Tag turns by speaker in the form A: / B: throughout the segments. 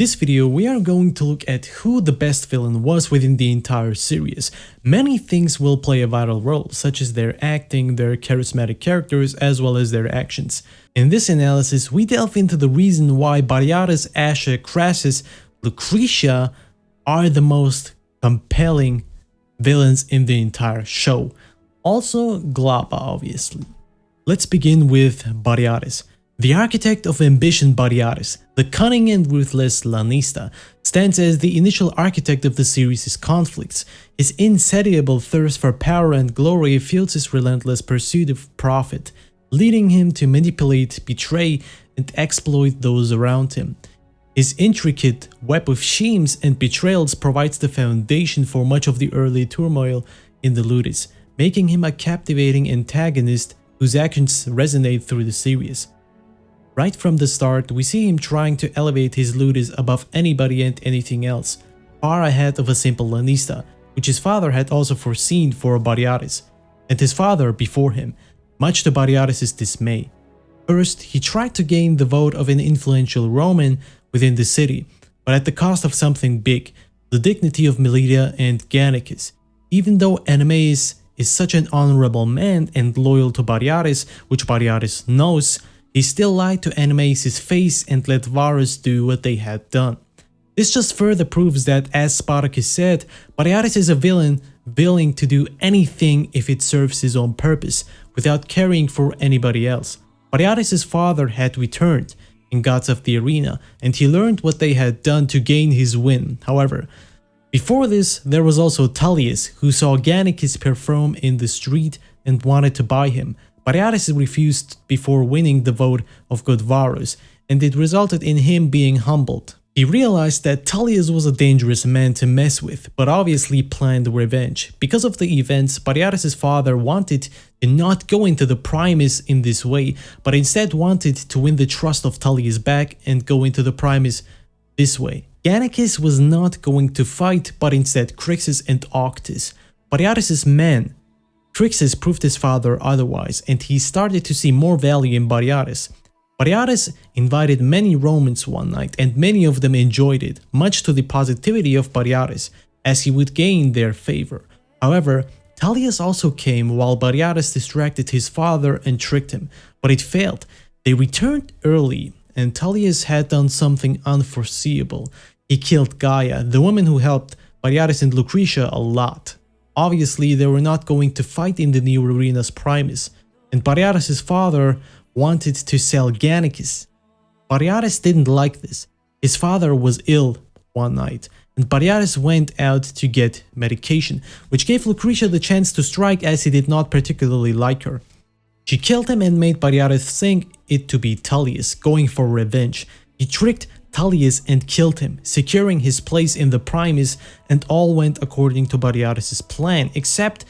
A: this video, we are going to look at who the best villain was within the entire series. Many things will play a vital role, such as their acting, their charismatic characters, as well as their actions. In this analysis, we delve into the reason why Batiatus, Ashur, Crassus, Lucretia are the most compelling villains in the entire show. Also, Glaber, obviously. Let's begin with Batiatus. The architect of ambition Batiatus, the cunning and ruthless Lanista, stands as the initial architect of the series' conflicts. His insatiable thirst for power and glory fuels his relentless pursuit of profit, leading him to manipulate, betray, and exploit those around him. His intricate web of schemes and betrayals provides the foundation for much of the early turmoil in the Ludus, making him a captivating antagonist whose actions resonate through the series. Right from the start, we see him trying to elevate his Ludus above anybody and anything else, far ahead of a simple Lanista, which his father had also foreseen for Batiatus, and his father before him, much to Batiatus' dismay. First, he tried to gain the vote of an influential Roman within the city, but at the cost of something big, the dignity of Melita and Gannicus. Even though Animaeus is such an honorable man and loyal to Batiatus, which Batiatus knows, he still lied to Animaeus' face and let Varus do what they had done. This just further proves that, as Spartacus said, Batiatus is a villain willing to do anything if it serves his own purpose, without caring for anybody else. Batiatus' father had returned in Gods of the Arena, and he learned what they had done to gain his win. However, before this, there was also Tullius, who saw Gannicus perform in the street and wanted to buy him. Batiatus refused before winning the vote of good Varus, and it resulted in him being humbled. He realized that Tullius was a dangerous man to mess with, but obviously planned revenge. Because of the events, Batiatus' father wanted to not go into the Primus in this way, but instead wanted to win the trust of Tullius back and go into the Primus this way. Gannicus was not going to fight, but instead Crassus and Octus, Batiatus' men. Crassus proved his father otherwise, and he started to see more value in Batiatus. Batiatus invited many Romans one night, and many of them enjoyed it, much to the positivity of Batiatus, as he would gain their favor. However, Tullius also came while Batiatus distracted his father and tricked him, but it failed. They returned early, and Tullius had done something unforeseeable. He killed Gaia, the woman who helped Batiatus and Lucretia a lot. Obviously, they were not going to fight in the new arena's Primus, and Batiatus' father wanted to sell Gannicus. Batiatus didn't like this. His father was ill one night, and Batiatus went out to get medication, which gave Lucretia the chance to strike, as he did not particularly like her. She killed him and made Batiatus think it to be Tullius, going for revenge. He tricked Tullius and killed him, securing his place in the Primus, and all went according to Batiatus' plan, except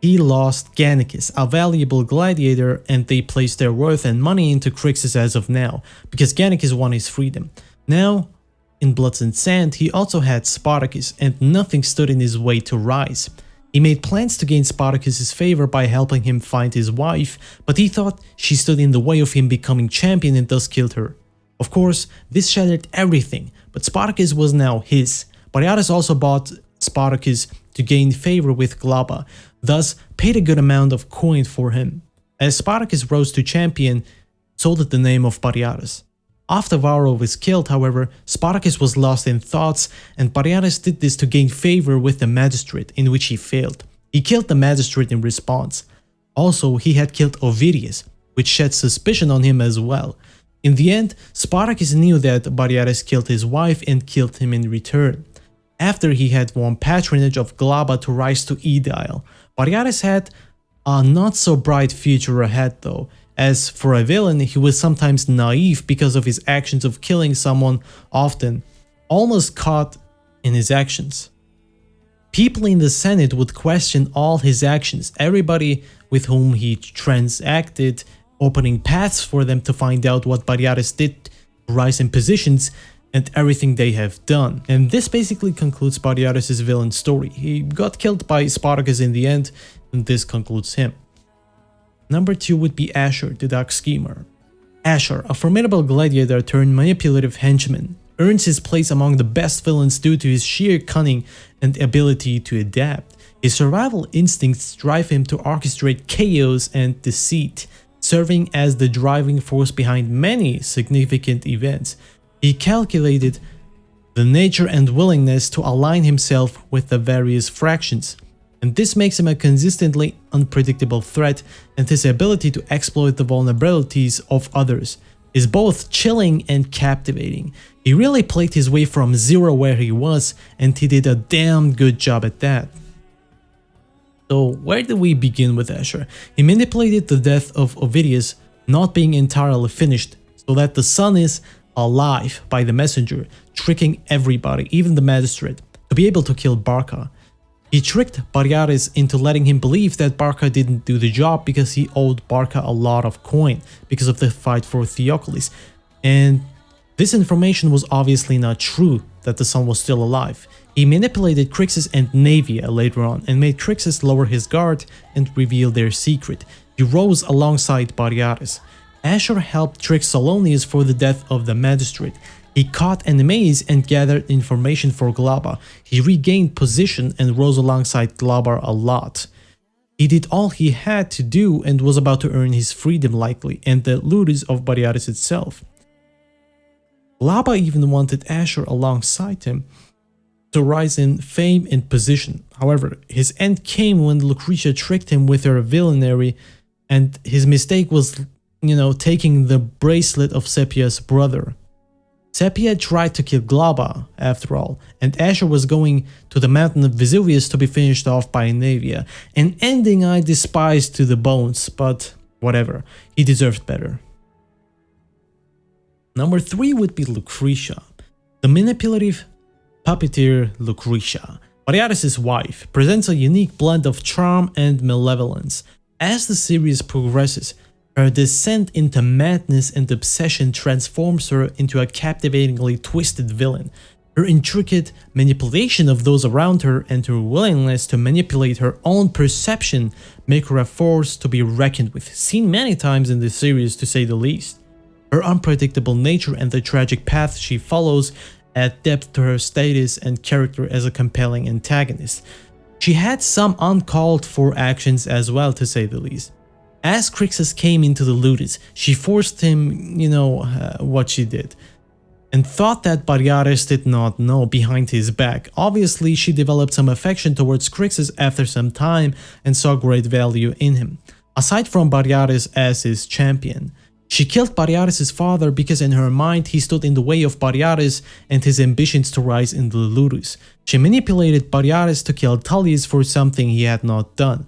A: he lost Gannicus, a valuable gladiator, and they placed their worth and money into Crassus as of now, because Gannicus won his freedom. Now, in Blood and Sand, he also had Spartacus, and nothing stood in his way to rise. He made plans to gain Spartacus' favor by helping him find his wife, but he thought she stood in the way of him becoming champion and thus killed her. Of course, this shattered everything, but Spartacus was now his. Batiatus also bought Spartacus to gain favor with Glaber, thus paid a good amount of coin for him. As Spartacus rose to champion, so did the name of Batiatus. After Varro was killed, however, Spartacus was lost in thoughts, and Batiatus did this to gain favor with the magistrate, in which he failed. He killed the magistrate in response. Also, he had killed Ovidius, which shed suspicion on him as well. In the end, Spartacus knew that Batiatus killed his wife and killed him in return. After he had won patronage of Glaber to rise to Aedile, Batiatus had a not so bright future ahead though, as for a villain he was sometimes naive because of his actions of killing someone, often almost caught in his actions. People in the Senate would question all his actions, everybody with whom he transacted, opening paths for them to find out what Batiatus did to rise in positions and everything they have done. And this basically concludes Batiatus' villain story. He got killed by Spartacus in the end, and this concludes him. Number 2 would be Ashur, the dark schemer. Ashur, a formidable gladiator turned manipulative henchman. earns his place among the best villains due to his sheer cunning and ability to adapt. His survival instincts drive him to orchestrate chaos and deceit, serving as the driving force behind many significant events. He calculated the nature and willingness to align himself with the various fractions, and this makes him a consistently unpredictable threat, and his ability to exploit the vulnerabilities of others is both chilling and captivating. He really played his way from zero where he was, and he did a damn good job at that. So where do we begin with Ashur? He manipulated the death of Ovidius not being entirely finished, so that the son is alive by the messenger, tricking everybody, even the magistrate, to be able to kill Barca. He tricked Batiatus into letting him believe that Barca didn't do the job because he owed Barca a lot of coin because of the fight for Theocles, and this information was obviously not true, that the son was still alive. He manipulated Crassus and Navia later on and made Crassus lower his guard and reveal their secret. He rose alongside Batiatus. Ashur helped trick Solonius for the death of the magistrate. He caught enemies and gathered information for Glaber. He regained position and rose alongside Glaber a lot. He did all he had to do and was about to earn his freedom likely, and the ludus of Batiatus itself. Glaber even wanted Ashur alongside him to rise in fame and position. However, his end came when Lucretia tricked him with her villainy, and his mistake was, taking the bracelet of Sepia's brother. Sepia tried to kill Glaber, after all, and Ashur was going to the mountain of Vesuvius to be finished off by Navia, an ending I despised to the bones, but whatever, he deserved better. Number 3 would be Lucretia, the manipulative puppeteer Lucretia. Batiatus' wife presents a unique blend of charm and malevolence. As the series progresses, her descent into madness and obsession transforms her into a captivatingly twisted villain. Her intricate manipulation of those around her and her willingness to manipulate her own perception make her a force to be reckoned with, seen many times in the series to say the least. Her unpredictable nature and the tragic path she follows add depth to her status and character as a compelling antagonist. She had some uncalled for actions as well, to say the least. As Crassus came into the ludus, she forced him, what she did, and thought that Batiatus did not know behind his back. Obviously, she developed some affection towards Crassus after some time and saw great value in him, aside from Batiatus as his champion. She killed Batiatus' father because in her mind he stood in the way of Batiatus and his ambitions to rise in the ludus. She manipulated Batiatus to kill Tullius for something he had not done.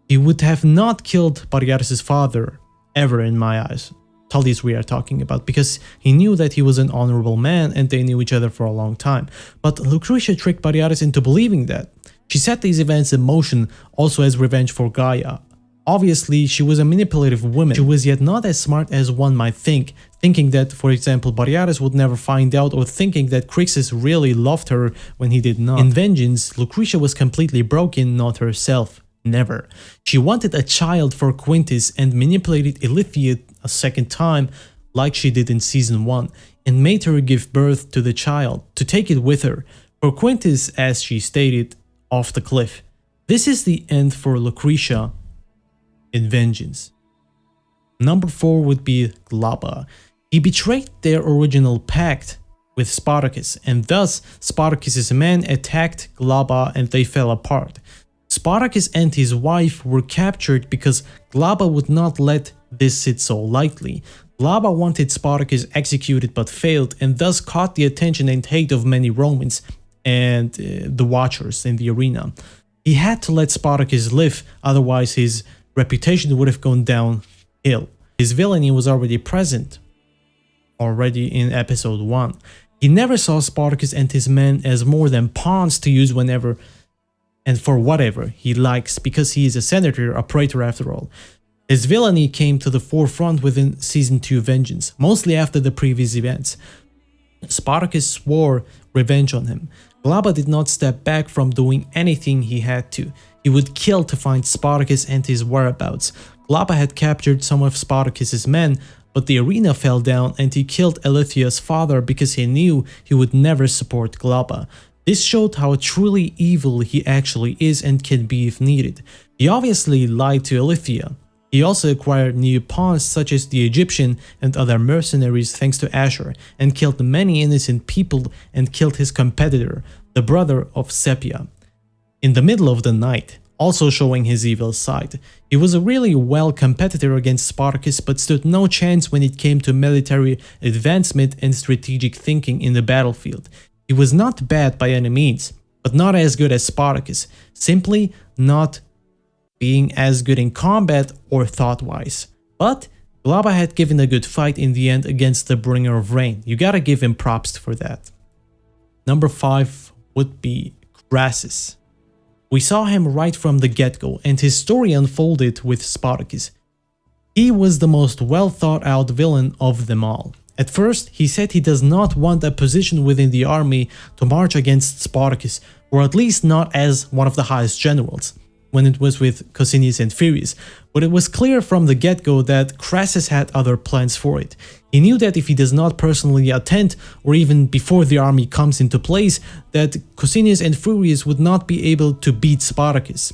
A: He would have not killed Batiatus' father, ever in my eyes. Tullius we are talking about, because he knew that he was an honorable man and they knew each other for a long time. But Lucretia tricked Batiatus into believing that. She set these events in motion also as revenge for Gaia. Obviously, she was a manipulative woman. She was yet not as smart as one might think, thinking that, for example, Batiatus would never find out, or thinking that Crassus really loved her when he did not. In vengeance, Lucretia was completely broken, not herself. Never. She wanted a child for Quintus and manipulated Ilithia a second time, like she did in season 1, and made her give birth to the child, to take it with her, for Quintus, as she stated, off the cliff. This is the end for Lucretia in vengeance. Number 4 would be Glaber. He betrayed their original pact with Spartacus, and thus Spartacus' men attacked Glaber and they fell apart. Spartacus and his wife were captured because Glaber would not let this sit so lightly. Glaber wanted Spartacus executed but failed, and thus caught the attention and hate of many Romans and the watchers in the arena. He had to let Spartacus live, otherwise his reputation would have gone downhill. His villainy was already present, in episode 1. He never saw Spartacus and his men as more than pawns to use whenever and for whatever he likes, because he is a senator, a praetor after all. His villainy came to the forefront within Season 2 Vengeance, mostly after the previous events. Spartacus swore revenge on him. Glaber did not step back from doing anything he had to. He would kill to find Spartacus and his whereabouts. Glaber had captured some of Spartacus' men, but the arena fell down and he killed Elithia's father because he knew he would never support Glaber. This showed how truly evil he actually is and can be if needed. He obviously lied to Elithia. He also acquired new pawns such as the Egyptian and other mercenaries thanks to Ashur, and killed many innocent people and killed his competitor, the brother of Sepia, in the middle of the night, also showing his evil side. He was a really well competitor against Spartacus but stood no chance when it came to military advancement and strategic thinking in the battlefield. He was not bad by any means, but not as good as Spartacus, simply not being as good in combat or thought-wise. But Glaber had given a good fight in the end against the bringer of rain. You gotta give him props for that. Number 5 would be Crassus. We saw him right from the get-go, and his story unfolded with Spartacus. He was the most well thought out villain of them all. At first, he said he does not want a position within the army to march against Spartacus, or at least not as one of the highest generals, when it was with Cosinius and Furius, but it was clear from the get-go that Crassus had other plans for it. He knew that if he does not personally attend, or even before the army comes into place, that Cosinius and Furius would not be able to beat Spartacus,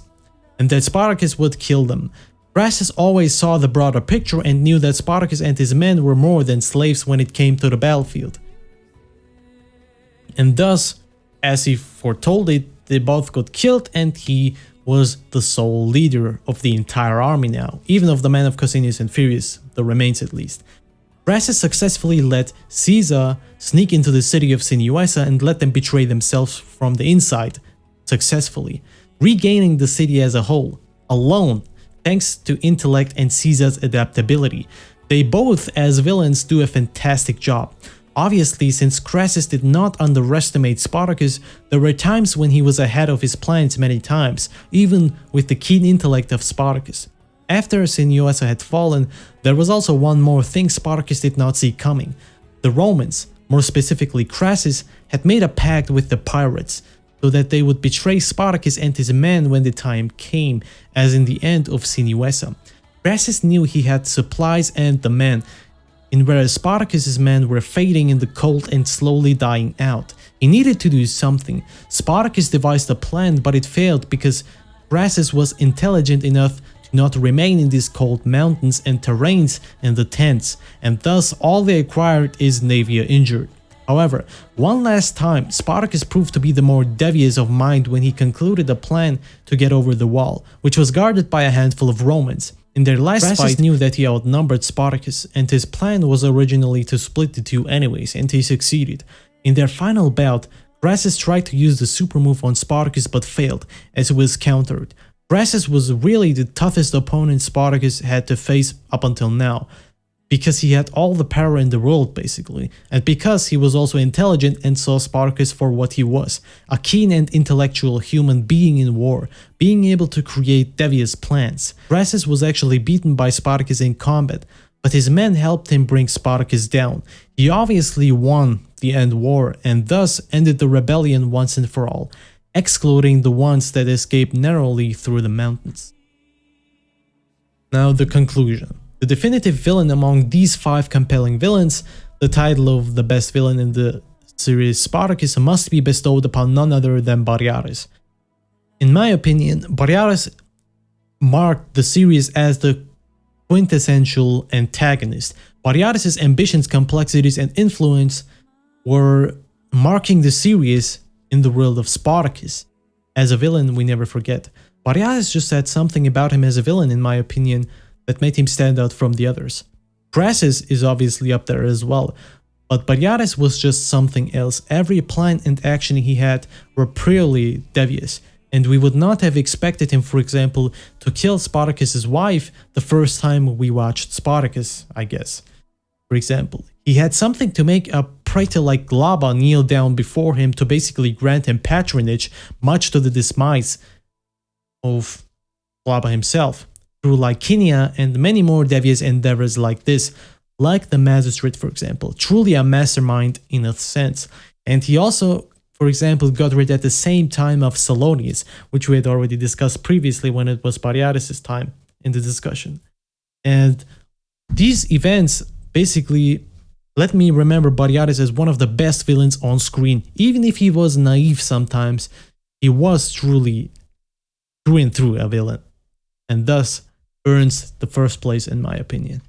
A: and that Spartacus would kill them. Crassus always saw the broader picture and knew that Spartacus and his men were more than slaves when it came to the battlefield. And thus, as he foretold it, they both got killed and he was the sole leader of the entire army now, even of the men of Cosinius and Furius, the remains at least. Crassus successfully let Caesar sneak into the city of Sinuessa and let them betray themselves from the inside, successfully, regaining the city as a whole, alone, thanks to intellect and Caesar's adaptability. They both, as villains, do a fantastic job. Obviously, since Crassus did not underestimate Spartacus, there were times when he was ahead of his plans many times, even with the keen intellect of Spartacus. After Sinuessa had fallen, there was also one more thing Spartacus did not see coming. The Romans, more specifically Crassus, had made a pact with the pirates, so that they would betray Spartacus and his men when the time came, as in the end of Sinuessa. Crassus knew he had supplies and the men, and whereas Spartacus's men were fading in the cold and slowly dying out. He needed to do something. Spartacus devised a plan, but it failed because Crassus was intelligent enough to not remain in these cold mountains and terrains and the tents, and thus all they acquired is Naevia injured. However, one last time, Spartacus proved to be the more devious of mind when he concluded a plan to get over the wall, which was guarded by a handful of Romans. In their last fight, knew that he outnumbered Spartacus, and his plan was originally to split the two anyways, and he succeeded. In their final bout, Crassus tried to use the super move on Spartacus but failed, as it was countered. Crassus was really the toughest opponent Spartacus had to face up until now, because he had all the power in the world basically, and because he was also intelligent and saw Spartacus for what he was, a keen and intellectual human being in war, being able to create devious plans. Crassus was actually beaten by Spartacus in combat, but his men helped him bring Spartacus down. He obviously won the end war and thus ended the rebellion once and for all, excluding the ones that escaped narrowly through the mountains. Now the conclusion. The definitive villain among these 5 compelling villains, the title of the best villain in the series Spartacus, must be bestowed upon none other than Batiatus. In my opinion, Batiatus marked the series as the quintessential antagonist. Batiatus' ambitions, complexities, and influence were marking the series in the world of Spartacus. As a villain, we never forget. Batiatus just had something about him as a villain, in my opinion, that made him stand out from the others. Crassus is obviously up there as well, but Batiatus was just something else. Every plan and action he had were purely devious, and we would not have expected him, for example, to kill Spartacus's wife the first time we watched Spartacus, I guess. For example, he had something to make a praetor like Glaber kneel down before him to basically grant him patronage, much to the demise of Glaber himself, through Lycinia and many more devious endeavors like this, like the magistrate, for example, truly a mastermind in a sense. And he also, for example, got rid at the same time of Salonius, which we had already discussed previously when it was Batiatus' time in the discussion. And these events Basically, let me remember Batiatus as one of the best villains on screen. Even if he was naive sometimes, he was truly through and through a villain, and thus earns the first place in my opinion.